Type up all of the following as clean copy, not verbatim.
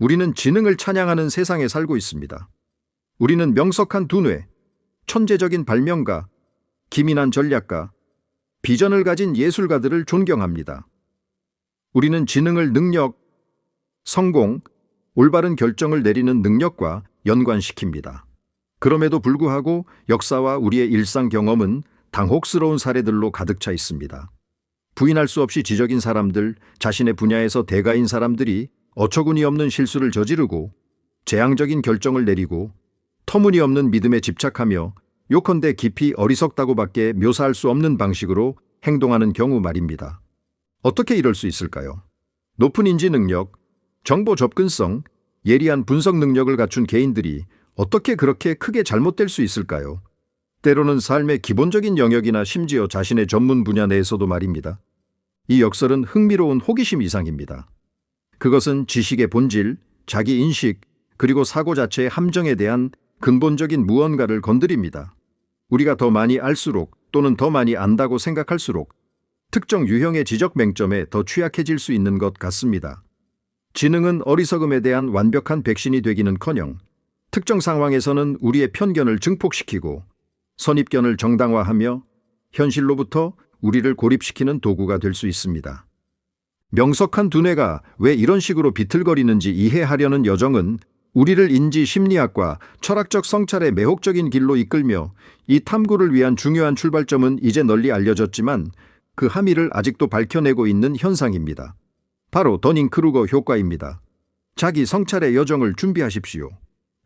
우리는 지능을 찬양하는 세상에 살고 있습니다. 우리는 명석한 두뇌, 천재적인 발명가, 기민한 전략가, 비전을 가진 예술가들을 존경합니다. 우리는 지능을 능력, 성공, 올바른 결정을 내리는 능력과 연관시킵니다. 그럼에도 불구하고 역사와 우리의 일상 경험은 당혹스러운 사례들로 가득 차 있습니다. 부인할 수 없이 지적인 사람들, 자신의 분야에서 대가인 사람들이 어처구니 없는 실수를 저지르고 재앙적인 결정을 내리고 터무니없는 믿음에 집착하며 요컨대 깊이 어리석다고밖에 묘사할 수 없는 방식으로 행동하는 경우 말입니다. 어떻게 이럴 수 있을까요? 높은 인지 능력, 정보 접근성, 예리한 분석 능력을 갖춘 개인들이 어떻게 그렇게 크게 잘못될 수 있을까요? 때로는 삶의 기본적인 영역이나 심지어 자신의 전문 분야 내에서도 말입니다. 이 역설은 흥미로운 호기심 이상입니다. 그것은 지식의 본질, 자기 인식, 그리고 사고 자체의 함정에 대한 근본적인 무언가를 건드립니다. 우리가 더 많이 알수록 또는 더 많이 안다고 생각할수록 특정 유형의 지적 맹점에 더 취약해질 수 있는 것 같습니다. 지능은 어리석음에 대한 완벽한 백신이 되기는커녕 특정 상황에서는 우리의 편견을 증폭시키고 선입견을 정당화하며 현실로부터 우리를 고립시키는 도구가 될 수 있습니다. 명석한 두뇌가 왜 이런 식으로 비틀거리는지 이해하려는 여정은 우리를 인지 심리학과 철학적 성찰의 매혹적인 길로 이끌며 이 탐구를 위한 중요한 출발점은 이제 널리 알려졌지만 그 함의를 아직도 밝혀내고 있는 현상입니다. 바로 더닝크루거 효과입니다. 자기 성찰의 여정을 준비하십시오.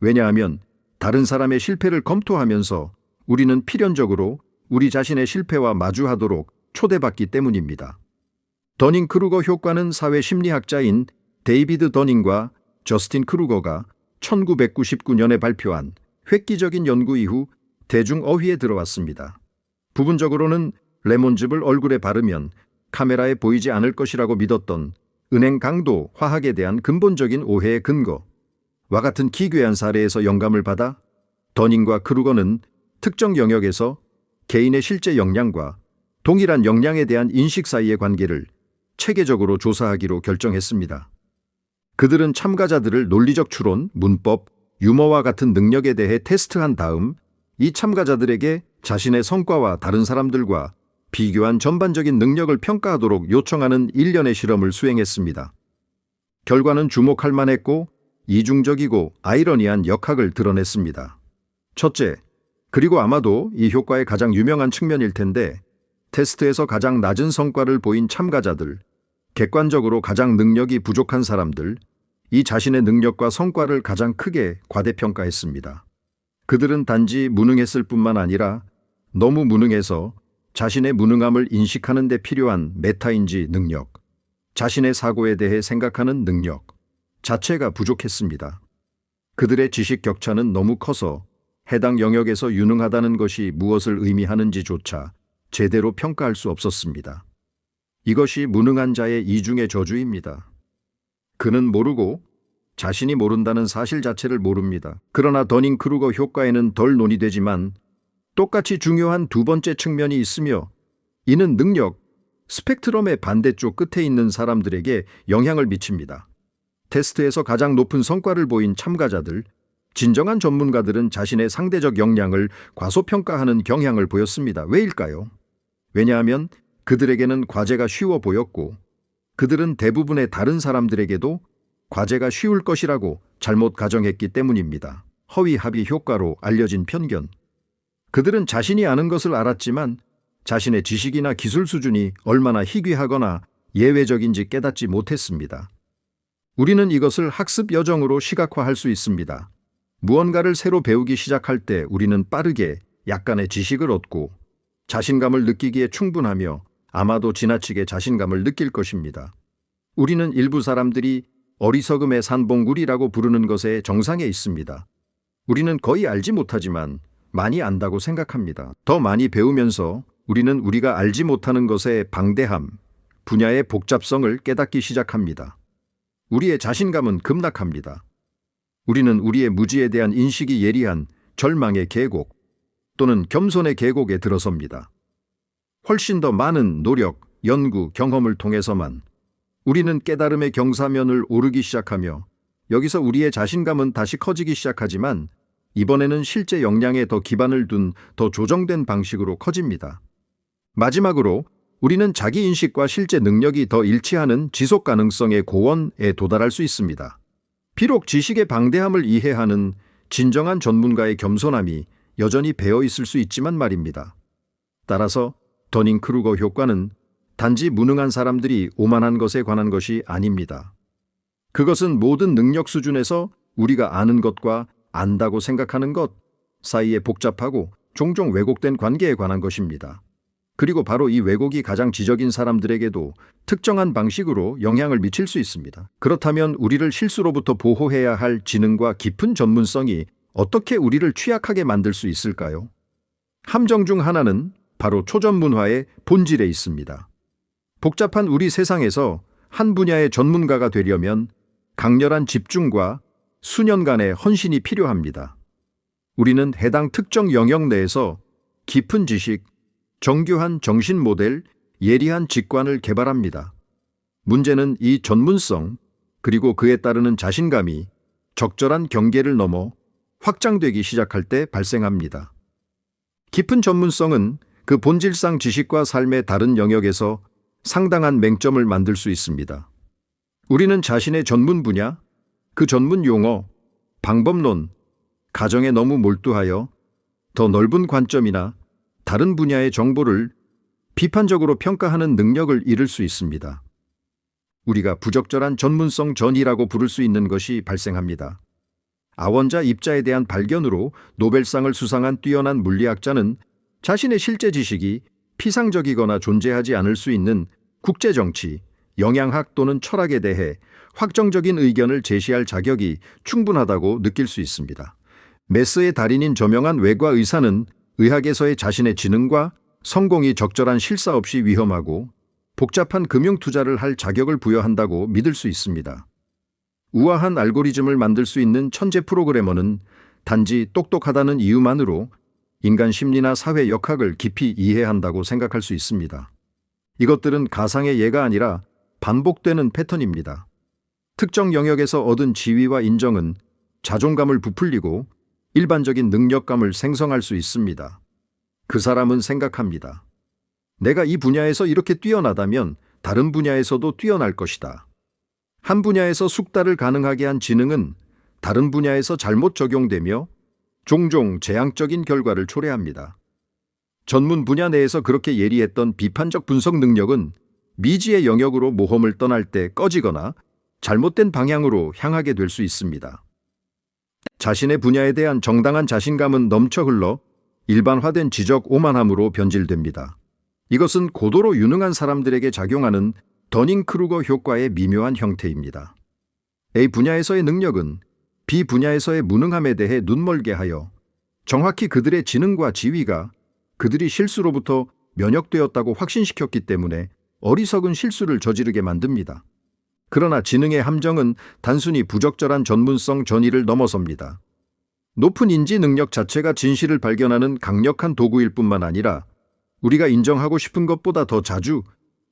왜냐하면 다른 사람의 실패를 검토하면서 우리는 필연적으로 우리 자신의 실패와 마주하도록 초대받기 때문입니다. 더닝크루거 효과는 사회심리학자인 데이비드 더닝과 저스틴 크루거가 1999년에 발표한 획기적인 연구 이후 대중어휘에 들어왔습니다. 부분적으로는 레몬즙을 얼굴에 바르면 카메라에 보이지 않을 것이라고 믿었던 은행 강도 화학에 대한 근본적인 오해의 근거와 같은 기괴한 사례에서 영감을 받아 더닝과 크루거는 특정 영역에서 개인의 실제 역량과 동일한 역량에 대한 인식 사이의 관계를 체계적으로 조사하기로 결정했습니다. 그들은 참가자들을 논리적 추론, 문법, 유머와 같은 능력에 대해 테스트한 다음 이 참가자들에게 자신의 성과와 다른 사람들과 비교한 전반적인 능력을 평가하도록 요청하는 일련의 실험을 수행했습니다. 결과는 주목할 만했고 이중적이고 아이러니한 역학을 드러냈습니다. 첫째, 그리고 아마도 이 효과의 가장 유명한 측면일 텐데 테스트에서 가장 낮은 성과를 보인 참가자들, 객관적으로 가장 능력이 부족한 사람들, 이 자신의 능력과 성과를 가장 크게 과대평가했습니다. 그들은 단지 무능했을 뿐만 아니라 너무 무능해서 자신의 무능함을 인식하는 데 필요한 메타인지 능력, 자신의 사고에 대해 생각하는 능력 자체가 부족했습니다. 그들의 지식 격차는 너무 커서 해당 영역에서 유능하다는 것이 무엇을 의미하는지조차 제대로 평가할 수 없었습니다. 이것이 무능한 자의 이중의 저주입니다. 그는 모르고 자신이 모른다는 사실 자체를 모릅니다. 그러나 더닝크루거 효과에는 덜 논의되지만 똑같이 중요한 두 번째 측면이 있으며 이는 능력, 스펙트럼의 반대쪽 끝에 있는 사람들에게 영향을 미칩니다. 테스트에서 가장 높은 성과를 보인 참가자들, 진정한 전문가들은 자신의 상대적 역량을 과소평가하는 경향을 보였습니다. 왜일까요? 왜냐하면 그들에게는 과제가 쉬워 보였고 그들은 대부분의 다른 사람들에게도 과제가 쉬울 것이라고 잘못 가정했기 때문입니다. 허위-합의 효과로 알려진 편견. 그들은 자신이 아는 것을 알았지만 자신의 지식이나 기술 수준이 얼마나 희귀하거나 예외적인지 깨닫지 못했습니다. 우리는 이것을 학습 여정으로 시각화할 수 있습니다. 무언가를 새로 배우기 시작할 때 우리는 빠르게 약간의 지식을 얻고 자신감을 느끼기에 충분하며 아마도 지나치게 자신감을 느낄 것입니다. 우리는 일부 사람들이 어리석음의 산봉구리라고 부르는 것의 정상에 있습니다. 우리는 거의 알지 못하지만 많이 안다고 생각합니다. 더 많이 배우면서 우리는 우리가 알지 못하는 것의 방대함, 분야의 복잡성을 깨닫기 시작합니다. 우리의 자신감은 급락합니다. 우리는 우리의 무지에 대한 인식이 예리한 절망의 계곡 또는 겸손의 계곡에 들어섭니다. 훨씬 더 많은 노력, 연구, 경험을 통해서만 우리는 깨달음의 경사면을 오르기 시작하며 여기서 우리의 자신감은 다시 커지기 시작하지만 이번에는 실제 역량에 더 기반을 둔 더 조정된 방식으로 커집니다. 마지막으로 우리는 자기인식과 실제 능력이 더 일치하는 지속 가능성의 고원에 도달할 수 있습니다. 비록 지식의 방대함을 이해하는 진정한 전문가의 겸손함이 여전히 배어 있을 수 있지만 말입니다. 따라서 더닝크루거 효과는 단지 무능한 사람들이 오만한 것에 관한 것이 아닙니다. 그것은 모든 능력 수준에서 우리가 아는 것과 안다고 생각하는 것 사이의 복잡하고 종종 왜곡된 관계에 관한 것입니다. 그리고 바로 이 왜곡이 가장 지적인 사람들에게도 특정한 방식으로 영향을 미칠 수 있습니다. 그렇다면 우리를 실수로부터 보호해야 할 지능과 깊은 전문성이 어떻게 우리를 취약하게 만들 수 있을까요? 함정 중 하나는 바로 초전문화의 본질에 있습니다. 복잡한 우리 세상에서 한 분야의 전문가가 되려면 강렬한 집중과 수년간의 헌신이 필요합니다. 우리는 해당 특정 영역 내에서 깊은 지식, 정교한 정신 모델, 예리한 직관을 개발합니다. 문제는 이 전문성, 그리고 그에 따르는 자신감이 적절한 경계를 넘어 확장되기 시작할 때 발생합니다. 깊은 전문성은 그 본질상 지식과 삶의 다른 영역에서 상당한 맹점을 만들 수 있습니다. 우리는 자신의 전문 분야, 그 전문 용어, 방법론, 가정에 너무 몰두하여 더 넓은 관점이나 다른 분야의 정보를 비판적으로 평가하는 능력을 잃을 수 있습니다. 우리가 부적절한 전문성 전이라고 부를 수 있는 것이 발생합니다. 아원자 입자에 대한 발견으로 노벨상을 수상한 뛰어난 물리학자는 자신의 실제 지식이 피상적이거나 존재하지 않을 수 있는 국제정치, 영양학 또는 철학에 대해 확정적인 의견을 제시할 자격이 충분하다고 느낄 수 있습니다. 메스의 달인인 저명한 외과 의사는 의학에서의 자신의 지능과 성공이 적절한 실사 없이 위험하고 복잡한 금융 투자를 할 자격을 부여한다고 믿을 수 있습니다. 우아한 알고리즘을 만들 수 있는 천재 프로그래머는 단지 똑똑하다는 이유만으로 인간 심리나 사회 역학을 깊이 이해한다고 생각할 수 있습니다. 이것들은 가상의 예가 아니라 반복되는 패턴입니다. 특정 영역에서 얻은 지위와 인정은 자존감을 부풀리고 일반적인 능력감을 생성할 수 있습니다. 그 사람은 생각합니다. 내가 이 분야에서 이렇게 뛰어나다면 다른 분야에서도 뛰어날 것이다. 한 분야에서 숙달을 가능하게 한 지능은 다른 분야에서 잘못 적용되며 종종 재앙적인 결과를 초래합니다. 전문 분야 내에서 그렇게 예리했던 비판적 분석 능력은 미지의 영역으로 모험을 떠날 때 꺼지거나 잘못된 방향으로 향하게 될 수 있습니다. 자신의 분야에 대한 정당한 자신감은 넘쳐 흘러 일반화된 지적 오만함으로 변질됩니다. 이것은 고도로 유능한 사람들에게 작용하는 더닝크루거 효과의 미묘한 형태입니다. A 분야에서의 능력은 B 분야에서의 무능함에 대해 눈멀게 하여 정확히 그들의 지능과 지위가 그들이 실수로부터 면역되었다고 확신시켰기 때문에 어리석은 실수를 저지르게 만듭니다. 그러나 지능의 함정은 단순히 부적절한 전문성 전이를 넘어섭니다. 높은 인지 능력 자체가 진실을 발견하는 강력한 도구일 뿐만 아니라 우리가 인정하고 싶은 것보다 더 자주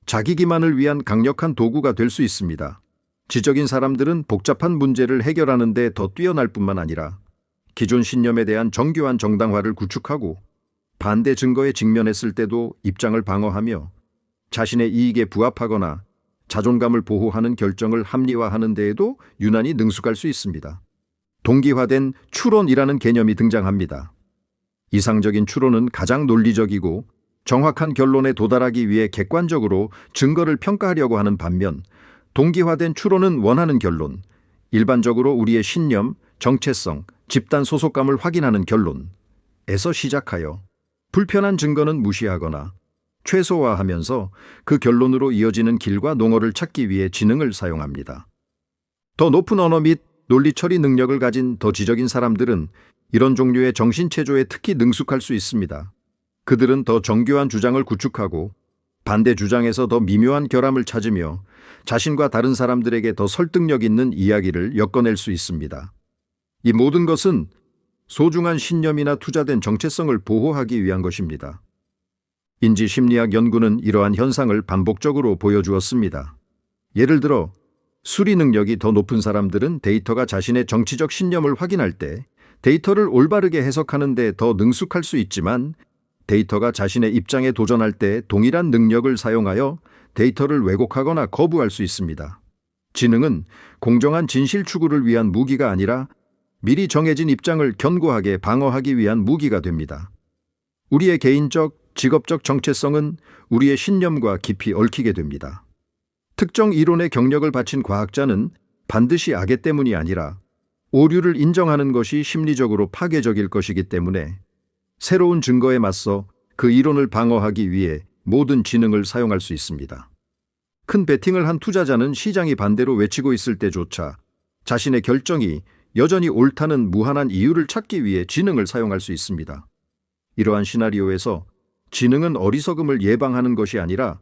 자기 기만을 위한 강력한 도구가 될 수 있습니다. 지적인 사람들은 복잡한 문제를 해결하는 데 더 뛰어날 뿐만 아니라 기존 신념에 대한 정교한 정당화를 구축하고 반대 증거에 직면했을 때도 입장을 방어하며 자신의 이익에 부합하거나 자존감을 보호하는 결정을 합리화하는 데에도 유난히 능숙할 수 있습니다. 동기화된 추론이라는 개념이 등장합니다. 이상적인 추론은 가장 논리적이고 정확한 결론에 도달하기 위해 객관적으로 증거를 평가하려고 하는 반면 동기화된 추론은 원하는 결론, 일반적으로 우리의 신념, 정체성, 집단 소속감을 확인하는 결론에서 시작하여 불편한 증거는 무시하거나 최소화하면서 그 결론으로 이어지는 길과 농어를 찾기 위해 지능을 사용합니다. 더 높은 언어 및 논리 처리 능력을 가진 더 지적인 사람들은 이런 종류의 정신체조에 특히 능숙할 수 있습니다. 그들은 더 정교한 주장을 구축하고 반대 주장에서 더 미묘한 결함을 찾으며 자신과 다른 사람들에게 더 설득력 있는 이야기를 엮어낼 수 있습니다. 이 모든 것은 소중한 신념이나 투자된 정체성을 보호하기 위한 것입니다. 인지심리학 연구는 이러한 현상을 반복적으로 보여주었습니다. 예를 들어 수리 능력이 더 높은 사람들은 데이터가 자신의 정치적 신념을 확인할 때 데이터를 올바르게 해석하는 데 더 능숙할 수 있지만, 데이터가 자신의 입장에 도전할 때 동일한 능력을 사용하여 데이터를 왜곡하거나 거부할 수 있습니다. 지능은 공정한 진실 추구를 위한 무기가 아니라 미리 정해진 입장을 견고하게 방어하기 위한 무기가 됩니다. 우리의 개인적, 직업적 정체성은 우리의 신념과 깊이 얽히게 됩니다. 특정 이론의 경력을 바친 과학자는 반드시 악의 때문이 아니라 오류를 인정하는 것이 심리적으로 파괴적일 것이기 때문에 새로운 증거에 맞서 그 이론을 방어하기 위해 모든 지능을 사용할 수 있습니다. 큰 베팅을 한 투자자는 시장이 반대로 외치고 있을 때조차 자신의 결정이 여전히 옳다는 무한한 이유를 찾기 위해 지능을 사용할 수 있습니다. 이러한 시나리오에서 지능은 어리석음을 예방하는 것이 아니라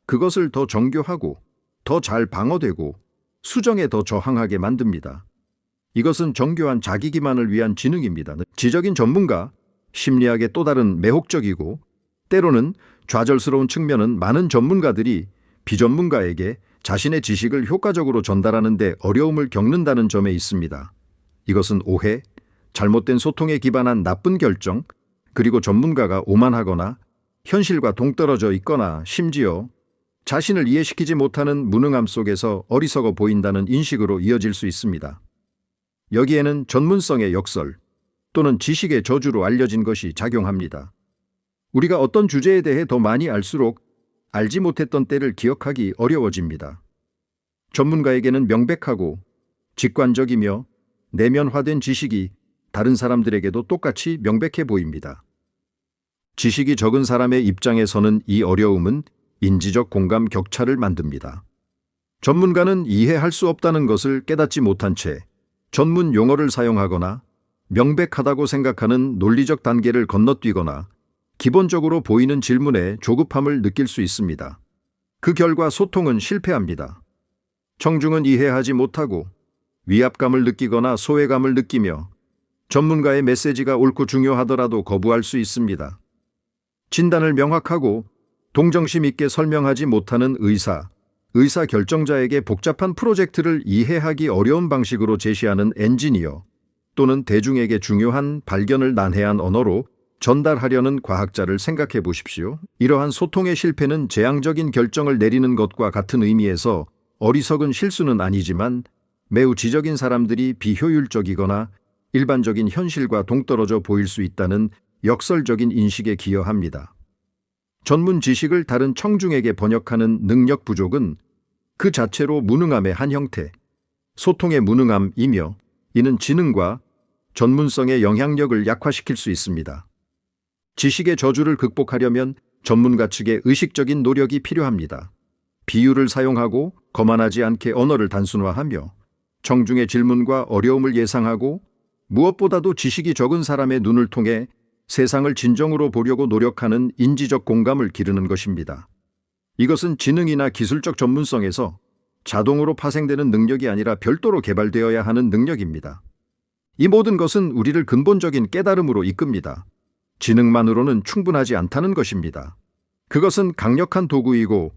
그것을 더 정교하고 더 잘 방어되고 수정에 더 저항하게 만듭니다. 이것은 정교한 자기 기만을 위한 지능입니다. 지적인 전문가, 심리학의 또 다른 매혹적이고 때로는 좌절스러운 측면은 많은 전문가들이 비전문가에게 자신의 지식을 효과적으로 전달하는 데 어려움을 겪는다는 점에 있습니다. 이것은 오해, 잘못된 소통에 기반한 나쁜 결정, 그리고 전문가가 오만하거나 현실과 동떨어져 있거나 심지어 자신을 이해시키지 못하는 무능함 속에서 어리석어 보인다는 인식으로 이어질 수 있습니다. 여기에는 전문성의 역설 또는 지식의 저주로 알려진 것이 작용합니다. 우리가 어떤 주제에 대해 더 많이 알수록 알지 못했던 때를 기억하기 어려워집니다. 전문가에게는 명백하고 직관적이며 내면화된 지식이 다른 사람들에게도 똑같이 명백해 보입니다. 지식이 적은 사람의 입장에서는 이 어려움은 인지적 공감 격차를 만듭니다. 전문가는 이해할 수 없다는 것을 깨닫지 못한 채 전문 용어를 사용하거나 명백하다고 생각하는 논리적 단계를 건너뛰거나 기본적으로 보이는 질문에 조급함을 느낄 수 있습니다. 그 결과 소통은 실패합니다. 청중은 이해하지 못하고 위압감을 느끼거나 소외감을 느끼며 전문가의 메시지가 옳고 중요하더라도 거부할 수 있습니다. 진단을 명확하고 동정심 있게 설명하지 못하는 의사 결정자에게 복잡한 프로젝트를 이해하기 어려운 방식으로 제시하는 엔지니어 또는 대중에게 중요한 발견을 난해한 언어로 전달하려는 과학자를 생각해 보십시오. 이러한 소통의 실패는 재앙적인 결정을 내리는 것과 같은 의미에서 어리석은 실수는 아니지만 매우 지적인 사람들이 비효율적이거나 일반적인 현실과 동떨어져 보일 수 있다는 역설적인 인식에 기여합니다. 전문 지식을 다른 청중에게 번역하는 능력 부족은 그 자체로 무능함의 한 형태, 소통의 무능함이며 이는 지능과 전문성의 영향력을 약화시킬 수 있습니다. 지식의 저주를 극복하려면 전문가 측의 의식적인 노력이 필요합니다. 비유를 사용하고 거만하지 않게 언어를 단순화하며 청중의 질문과 어려움을 예상하고 무엇보다도 지식이 적은 사람의 눈을 통해 세상을 진정으로 보려고 노력하는 인지적 공감을 기르는 것입니다. 이것은 지능이나 기술적 전문성에서 자동으로 파생되는 능력이 아니라 별도로 개발되어야 하는 능력입니다. 이 모든 것은 우리를 근본적인 깨달음으로 이끕니다. 지능만으로는 충분하지 않다는 것입니다. 그것은 강력한 도구이고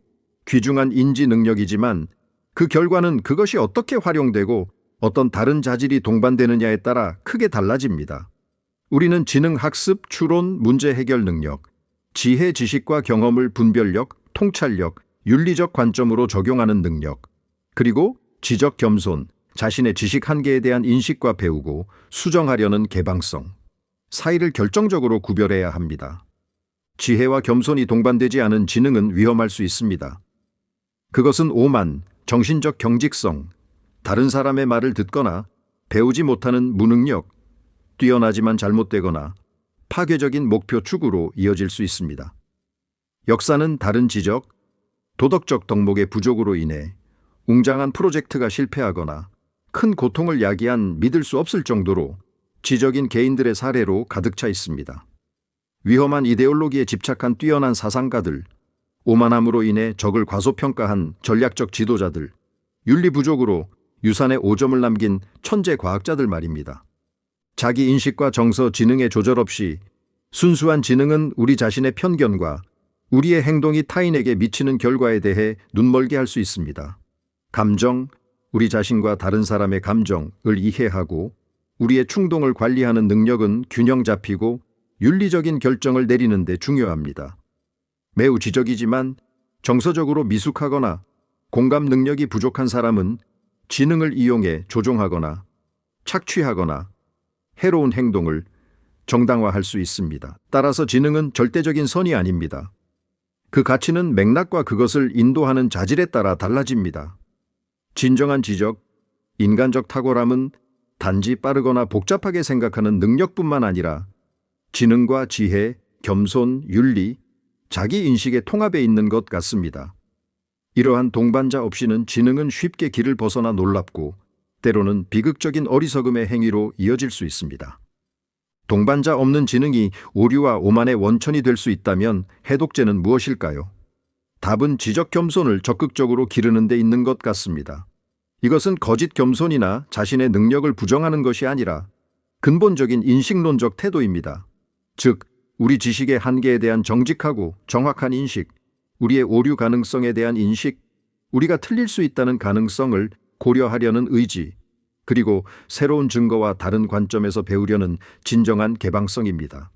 귀중한 인지 능력이지만 그 결과는 그것이 어떻게 활용되고 어떤 다른 자질이 동반되느냐에 따라 크게 달라집니다. 우리는 지능 학습, 추론, 문제 해결 능력, 지혜, 지식과 경험을 분별력, 통찰력, 윤리적 관점으로 적용하는 능력, 그리고 지적 겸손, 자신의 지식 한계에 대한 인식과 배우고 수정하려는 개방성, 사이를 결정적으로 구별해야 합니다. 지혜와 겸손이 동반되지 않은 지능은 위험할 수 있습니다. 그것은 오만, 정신적 경직성, 다른 사람의 말을 듣거나 배우지 못하는 무능력, 뛰어나지만 잘못되거나 파괴적인 목표 추구로 이어질 수 있습니다. 역사는 다른 지적, 도덕적 덕목의 부족으로 인해 웅장한 프로젝트가 실패하거나 큰 고통을 야기한 믿을 수 없을 정도로 지적인 개인들의 사례로 가득 차 있습니다. 위험한 이데올로기에 집착한 뛰어난 사상가들, 오만함으로 인해 적을 과소평가한 전략적 지도자들, 윤리 부족으로 유산에 오점을 남긴 천재 과학자들 말입니다. 자기 인식과 정서, 지능의 조절 없이 순수한 지능은 우리 자신의 편견과 우리의 행동이 타인에게 미치는 결과에 대해 눈멀게 할 수 있습니다. 감정, 우리 자신과 다른 사람의 감정을 이해하고 우리의 충동을 관리하는 능력은 균형 잡히고 윤리적인 결정을 내리는 데 중요합니다. 매우 지적이지만 정서적으로 미숙하거나 공감 능력이 부족한 사람은 지능을 이용해 조종하거나 착취하거나 해로운 행동을 정당화할 수 있습니다. 따라서 지능은 절대적인 선이 아닙니다. 그 가치는 맥락과 그것을 인도하는 자질에 따라 달라집니다. 진정한 지적, 인간적 탁월함은 단지 빠르거나 복잡하게 생각하는 능력뿐만 아니라 지능과 지혜, 겸손, 윤리, 자기인식의 통합에 있는 것 같습니다. 이러한 동반자 없이는 지능은 쉽게 길을 벗어나 놀랍고 때로는 비극적인 어리석음의 행위로 이어질 수 있습니다. 동반자 없는 지능이 오류와 오만의 원천이 될 수 있다면 해독제는 무엇일까요? 답은 지적 겸손을 적극적으로 기르는 데 있는 것 같습니다. 이것은 거짓 겸손이나 자신의 능력을 부정하는 것이 아니라 근본적인 인식론적 태도입니다. 즉, 우리 지식의 한계에 대한 정직하고 정확한 인식, 우리의 오류 가능성에 대한 인식, 우리가 틀릴 수 있다는 가능성을 고려하려는 의지, 그리고 새로운 증거와 다른 관점에서 배우려는 진정한 개방성입니다.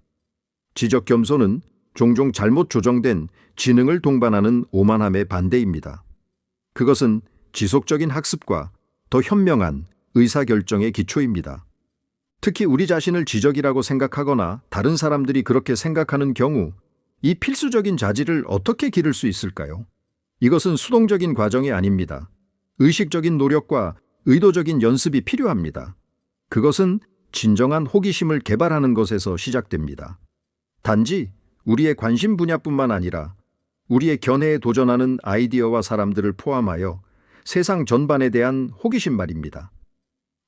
지적 겸손은 종종 잘못 조정된 지능을 동반하는 오만함의 반대입니다. 그것은 지속적인 학습과 더 현명한 의사결정의 기초입니다. 특히 우리 자신을 지적이라고 생각하거나 다른 사람들이 그렇게 생각하는 경우 이 필수적인 자질을 어떻게 기를 수 있을까요? 이것은 수동적인 과정이 아닙니다. 의식적인 노력과 의도적인 연습이 필요합니다. 그것은 진정한 호기심을 개발하는 것에서 시작됩니다. 단지 우리의 관심 분야뿐만 아니라 우리의 견해에 도전하는 아이디어와 사람들을 포함하여 세상 전반에 대한 호기심 말입니다.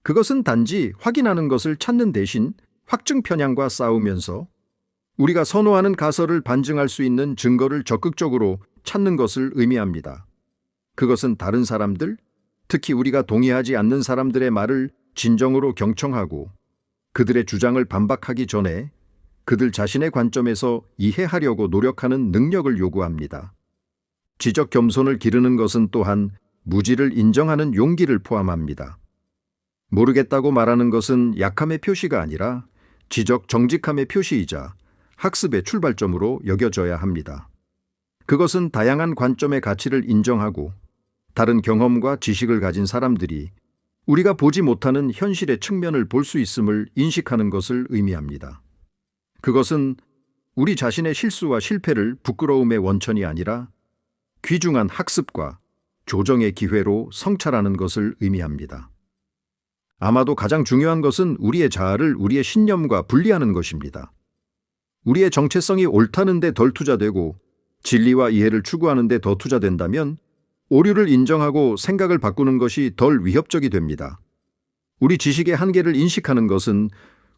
그것은 단지 확인하는 것을 찾는 대신 확증 편향과 싸우면서 우리가 선호하는 가설을 반증할 수 있는 증거를 적극적으로 찾는 것을 의미합니다. 그것은 다른 사람들, 특히 우리가 동의하지 않는 사람들의 말을 진정으로 경청하고 그들의 주장을 반박하기 전에 그들 자신의 관점에서 이해하려고 노력하는 능력을 요구합니다. 지적 겸손을 기르는 것은 또한 무지를 인정하는 용기를 포함합니다. 모르겠다고 말하는 것은 약함의 표시가 아니라 지적 정직함의 표시이자 학습의 출발점으로 여겨져야 합니다. 그것은 다양한 관점의 가치를 인정하고 다른 경험과 지식을 가진 사람들이 우리가 보지 못하는 현실의 측면을 볼 수 있음을 인식하는 것을 의미합니다. 그것은 우리 자신의 실수와 실패를 부끄러움의 원천이 아니라 귀중한 학습과 조정의 기회로 성찰하는 것을 의미합니다. 아마도 가장 중요한 것은 우리의 자아를 우리의 신념과 분리하는 것입니다. 우리의 정체성이 옳다는 데 덜 투자되고 진리와 이해를 추구하는 데 더 투자된다면 오류를 인정하고 생각을 바꾸는 것이 덜 위협적이 됩니다. 우리 지식의 한계를 인식하는 것은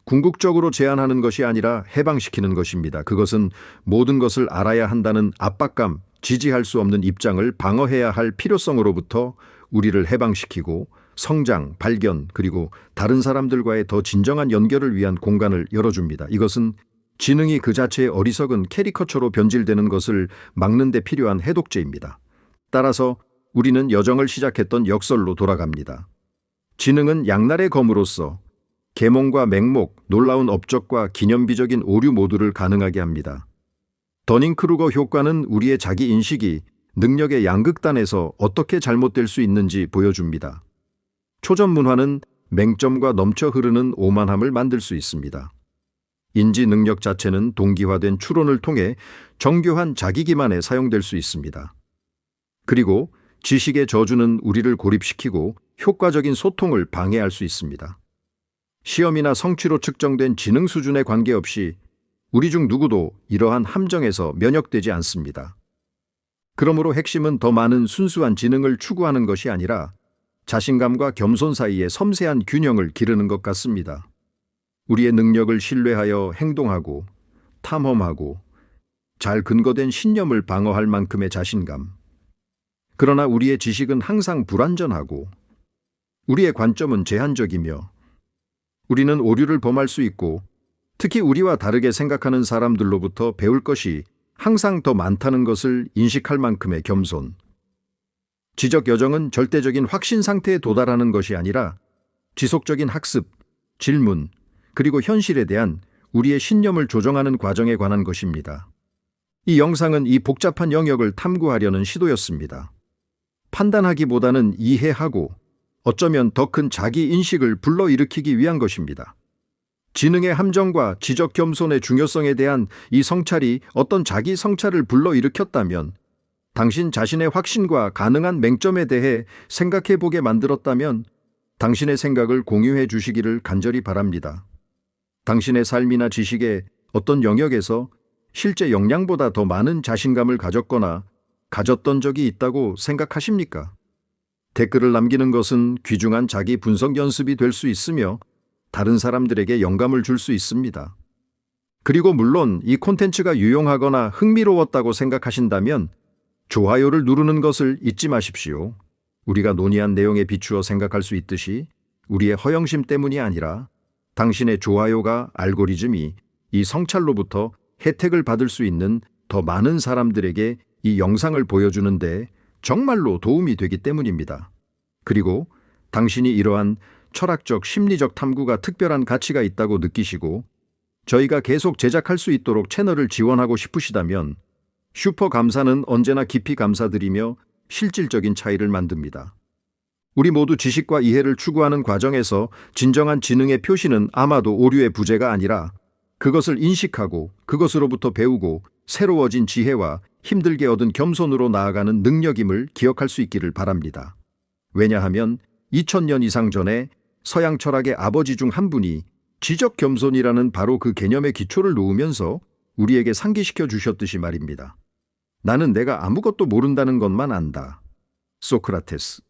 궁극적으로 제한하는 것이 아니라 해방시키는 것입니다. 그것은 모든 것을 알아야 한다는 압박감, 지지할 수 없는 입장을 방어해야 할 필요성으로부터 우리를 해방시키고 성장, 발견, 그리고 다른 사람들과의 더 진정한 연결을 위한 공간을 열어줍니다. 이것은 지능이 그 자체의 어리석은 캐리커처로 변질되는 것을 막는 데 필요한 해독제입니다. 따라서 우리는 여정을 시작했던 역설로 돌아갑니다. 지능은 양날의 검으로서 계몽과 맹목, 놀라운 업적과 기념비적인 오류 모두를 가능하게 합니다. 더닝크루거 효과는 우리의 자기인식이 능력의 양극단에서 어떻게 잘못될 수 있는지 보여줍니다. 초전문화는 맹점과 넘쳐 흐르는 오만함을 만들 수 있습니다. 인지 능력 자체는 동기화된 추론을 통해 정교한 자기 기만에 사용될 수 있습니다. 그리고 지식의 저주는 우리를 고립시키고 효과적인 소통을 방해할 수 있습니다. 시험이나 성취로 측정된 지능 수준에 관계없이 우리 중 누구도 이러한 함정에서 면역되지 않습니다. 그러므로 핵심은 더 많은 순수한 지능을 추구하는 것이 아니라 자신감과 겸손 사이의 섬세한 균형을 기르는 것 같습니다. 우리의 능력을 신뢰하여 행동하고 탐험하고 잘 근거된 신념을 방어할 만큼의 자신감. 그러나 우리의 지식은 항상 불완전하고 우리의 관점은 제한적이며 우리는 오류를 범할 수 있고 특히 우리와 다르게 생각하는 사람들로부터 배울 것이 항상 더 많다는 것을 인식할 만큼의 겸손. 지적 여정은 절대적인 확신 상태에 도달하는 것이 아니라 지속적인 학습, 질문, 그리고 현실에 대한 우리의 신념을 조정하는 과정에 관한 것입니다. 이 영상은 이 복잡한 영역을 탐구하려는 시도였습니다. 판단하기보다는 이해하고 어쩌면 더 큰 자기 인식을 불러일으키기 위한 것입니다. 지능의 함정과 지적 겸손의 중요성에 대한 이 성찰이 어떤 자기 성찰을 불러일으켰다면, 당신 자신의 확신과 가능한 맹점에 대해 생각해 보게 만들었다면 당신의 생각을 공유해 주시기를 간절히 바랍니다. 당신의 삶이나 지식의 어떤 영역에서 실제 역량보다 더 많은 자신감을 가졌거나 가졌던 적이 있다고 생각하십니까? 댓글을 남기는 것은 귀중한 자기 분석 연습이 될 수 있으며 다른 사람들에게 영감을 줄 수 있습니다. 그리고 물론 이 콘텐츠가 유용하거나 흥미로웠다고 생각하신다면 좋아요를 누르는 것을 잊지 마십시오. 우리가 논의한 내용에 비추어 생각할 수 있듯이 우리의 허영심 때문이 아니라 당신의 좋아요가 알고리즘이 이 성찰로부터 혜택을 받을 수 있는 더 많은 사람들에게 이 영상을 보여주는데 정말로 도움이 되기 때문입니다. 그리고 당신이 이러한 철학적, 심리적 탐구가 특별한 가치가 있다고 느끼시고 저희가 계속 제작할 수 있도록 채널을 지원하고 싶으시다면 슈퍼 감사는 언제나 깊이 감사드리며 실질적인 차이를 만듭니다. 우리 모두 지식과 이해를 추구하는 과정에서 진정한 지능의 표시는 아마도 오류의 부재가 아니라 그것을 인식하고 그것으로부터 배우고 새로워진 지혜와 힘들게 얻은 겸손으로 나아가는 능력임을 기억할 수 있기를 바랍니다. 왜냐하면 2000년 이상 전에 서양 철학의 아버지 중 한 분이 지적 겸손이라는 바로 그 개념의 기초를 놓으면서 우리에게 상기시켜 주셨듯이 말입니다. 나는 내가 아무것도 모른다는 것만 안다. 소크라테스.